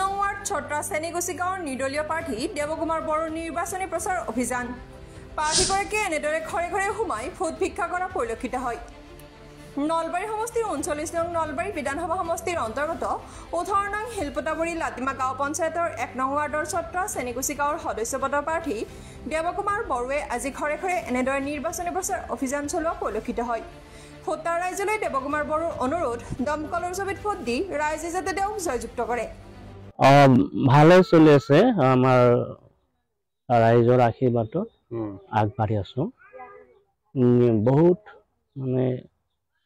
নং ওয়াৰ্ড ছট্টা চেনিকুচি গাঁৱৰ নিৰ্দলীয় প্ৰাৰ্থী দেৱকুমাৰ বড়োৰ নিৰ্বাচনী প্ৰচাৰ অভিযান প্ৰাৰ্থীগৰাকীয়ে এনেদৰে ঘৰে ঘৰে সোমাই ভোট ভিক্ষা কৰা পৰিলক্ষিত হয়। নলবাৰী সমষ্টিৰ 39 নং নলবাৰী বিধানসভা সমষ্টিৰ অন্তৰ্গত 18 নং শিলপতাবুৰী লাতিমা গাঁও পঞ্চায়তৰ 1 নং ৱাৰ্ডৰ ছট্টা চেনিকুচি গাঁৱৰ সদস্য পদৰ প্ৰাৰ্থী দেৱকুমাৰ বড়োৱে আজি ঘৰে ঘৰে এনেদৰে নিৰ্বাচনী প্ৰচাৰ অভিযান চলোৱা পৰিলক্ষিত হয়। ভোটাৰ ৰাইজলৈ দেৱকুমাৰ বড়োৰ অনুৰোধ দমকলৰ ছবিত ভোট দি ৰাইজে যাতে তেওঁক জয়যুক্ত কৰে। ভালে চলি আছে আমাৰ ৰাইজৰ আশীৰ্বাদত আগবাঢ়ি আছো। বহুত মানে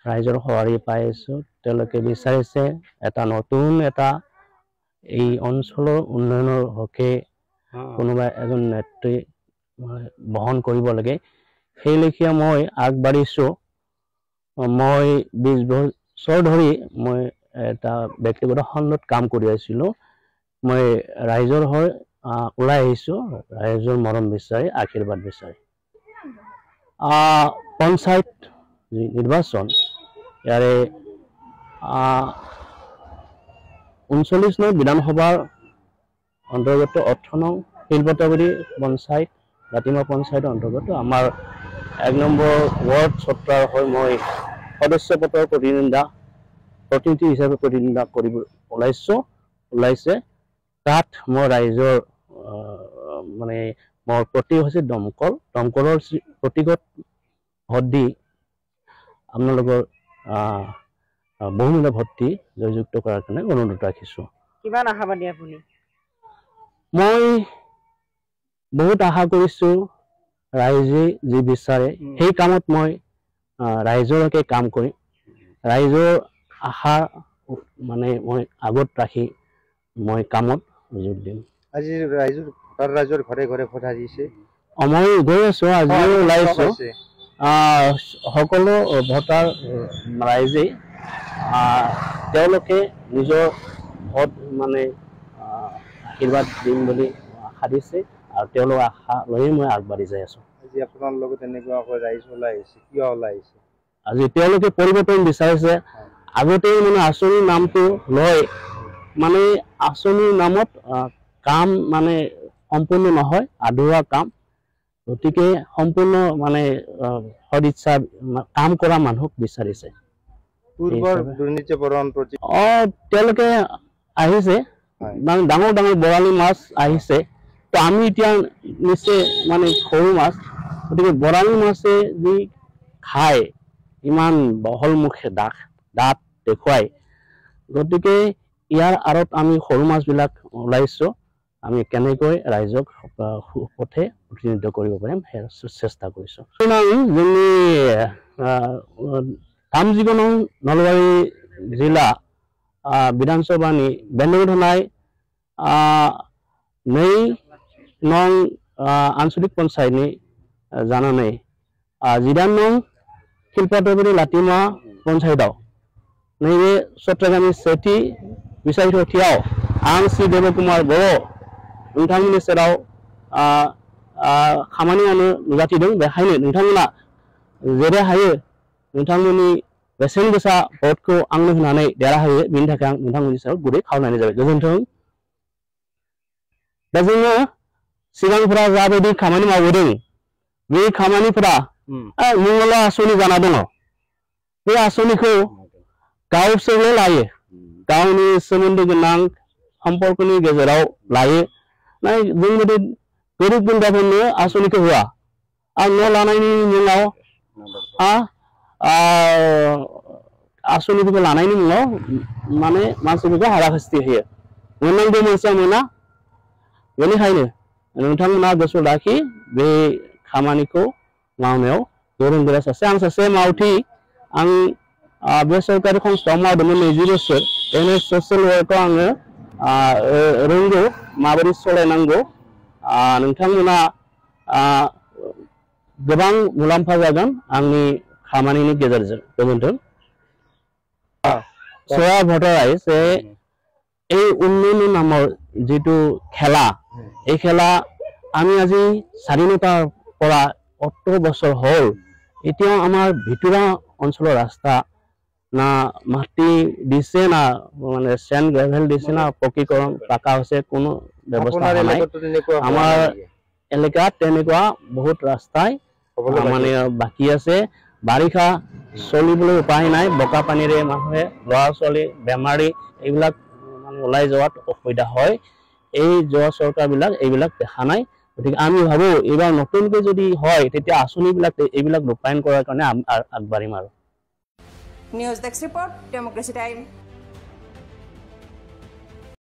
ৰাইজৰ সহাৰি পাই আছো। তেওঁলোকে বিচাৰিছে এটা নতুন এটা এই অঞ্চলৰ উন্নয়নৰ হকে কোনোবা এজন নেত্ৰী বহন কৰিব লাগে। সেই লেখীয়া মই আগবাঢ়িছো। মই 20 বছৰ ধৰি মই এটা ব্যক্তিগত খণ্ডত কাম কৰি আছিলো। মই ৰাইজৰ হৈ ওলাই আহিছো, ৰাইজৰ মৰম বিচাৰি আশীৰ্বাদ বিচাৰি। পঞ্চায়ত নিৰ্বাচন ইয়াৰে 39 নং বিধানসভাৰ অন্তৰ্গত 18 নং শিলপতাবুৰী পঞ্চায়ত লাতিমা পঞ্চায়তৰ অন্তৰ্গত আমাৰ 1 নম্বৰ ৱাৰ্ড ছট্টাৰ হৈ মই সদস্য পদৰ প্ৰতিনিধি হিচাপে প্ৰতিনিধিত্ব কৰিব ওলাইছে। তাত মই ৰাইজৰ মানে মোৰ প্ৰতীক হৈছে দমকলৰ প্ৰতীকত ভোট দি আপোনালোকৰ বহুমূলীয়া ভোট দি জয়যুক্ত কৰাৰ কাৰণে অনুৰোধ ৰাখিছো। কিমান আশাবাদী আপুনি? মই বহুত আশা কৰিছো ৰাইজে যি বিচাৰে সেই কামত মই ৰাইজৰ হকে কাম কৰিম। ৰাইজৰ আশা মানে মই আগত ৰাখি মই কামত যোগ দিম। আজি ৰাইজৰ ঘৰে ঘৰে ভোট দিছে। মই গৈ আছো, আজিও ওলাইছো। সকলো ভোটাৰ ৰাইজে তেওঁলোকে নিজৰ ভোট মানে আশীৰ্বাদ দিম বুলি আশা দিছে আৰু তেওঁলোকৰ আশা লৈয়ে মই আগবাঢ়ি যাই আছো। আজি আপোনাৰ লগত এনেকুৱাকৈ ৰাইজ ওলাই আহিছে, কিয় ওলাই আহিছে? আজি তেওঁলোকে পৰিৱৰ্তন বিচাৰিছে। আগতে মানে আঁচনিৰ নামটো লৈ মানে আঁচনিৰ নামত কাম মানে সম্পূৰ্ণ নহয়, আধৰুৱা কাম। গতিকে সম্পূৰ্ণ মানে সদিচ্ছা কাম কৰা মানুহক বিচাৰিছে। তেওঁলোকে আহিছে, ডাঙৰ ডাঙৰ বৰালি মাছ আহিছে। তো আমি এতিয়া নিশ্চয় মানে সৰু মাছ, গতিকে বৰালি মাছে যি খায় ইমান বহলমুখে দাঁত দেখুৱাই, গতিকে ইয়াৰ আঁৰত আমি সৰু মাছবিলাক ওলাইছো। আমি কেনেকৈ ৰাইজক পথে প্ৰতিনিধিত্ব কৰিব পাৰিম সেই চেষ্টা কৰিছো। जोंनि थामजिगुन नलबारी जिल्ला विधानसभानि बेंगलुरु थानाय 2 नং आঞ্চলিক पन्चायतनि जानानै 18 नং शिलपताबुरी लातिमा पन्चायतआव नैबे सट्टागामि सेथि बिसायख'थियाव आं श्री देवकुमार बड़ो नोंथांमोननि सेराव खामानि मावनो नुजाथिदों। बेखायनो नोंथांमोना जेरै हायो नोंथांमोननि बेसेन गोसा भोटखौ आंनो होनानै देरहाहोयो, बेनि थाखाय आं नोंथांमोननि सायाव गुरै खावलायनाय जाबाय। गोजोन्थों। दा जोङो सिगांफोरा जाबायदि खामानि मावबोदों बे खामानिफोरा मंगला आसनि जाना दङ। बे आसनिखौ गावसोरनो लायो, गावनि सोमोन्दो गोनां सम्पर्कनि गेजेराव लायो। जोंबायदि गोरिब गुन्द्राफोरनो आसनिखौ होआ। आं न' लानायनि मुङाव आसनिफोरखौ लानायनि मुङाव माने मानसिफोरखौ हाराशास्ति होयो, मोननांगौ मानसिया मोना। बेनिखायनो नोंथांमोना गोसो लाखि बे खामानिखौ मावनायाव गोरों गोरा आं सासे मावथि। आं बे सरकारि संस्थायाव मावदोंमोन 20 बोसोर। बेनो ससियेल वर्कआव आङो रोंगौ माबोरै सालायनांगौ। नोंथांमोना गोबां मुलाम्फा जागोन आंनि खामानिनि गेजेरजों। गोजोन्थों। सोआ भोटार राइज এই উন্নয়ন নামৰ যেটো খেলা, এই খেলা আমি আজি স্বাধীনতাৰ পৰা 18 বছৰ হ'ল। এতিয়াও আমাৰ ভিতৰুৱা অঞ্চলৰ ৰাস্তা না মাটি দিছে না মানে স্যান্ড গ্ৰেভেল দিছে না পকীকৰণ পাকা হৈছে কোনো ব্যৱস্থা নাই আমাৰ এলেকাত তেনেকুৱা বহুত ৰাস্তাই মানে বাকি আছে বাৰিষা চলিবলৈ উপায় নাই বোকা পানীৰে মানুহে ল'ৰা ছোৱালী বেমাৰী এইবিলাক মানে ওলাই যোৱাত অসুবিধা হয় এই যোৱা চৰকাৰবিলাক এইবিলাক দেখা নাই গতিকে আমি ভাবো এইবাৰ নতুনকৈ যদি হয় তেতিয়া আঁচনিবিলাক এইবিলাক ৰূপায়ণ কৰাৰ কাৰণে আগবাঢ়িম আৰু নিউজ ডেস্ক ৰিপৰ্ট ডেমক্ৰেসি টাইম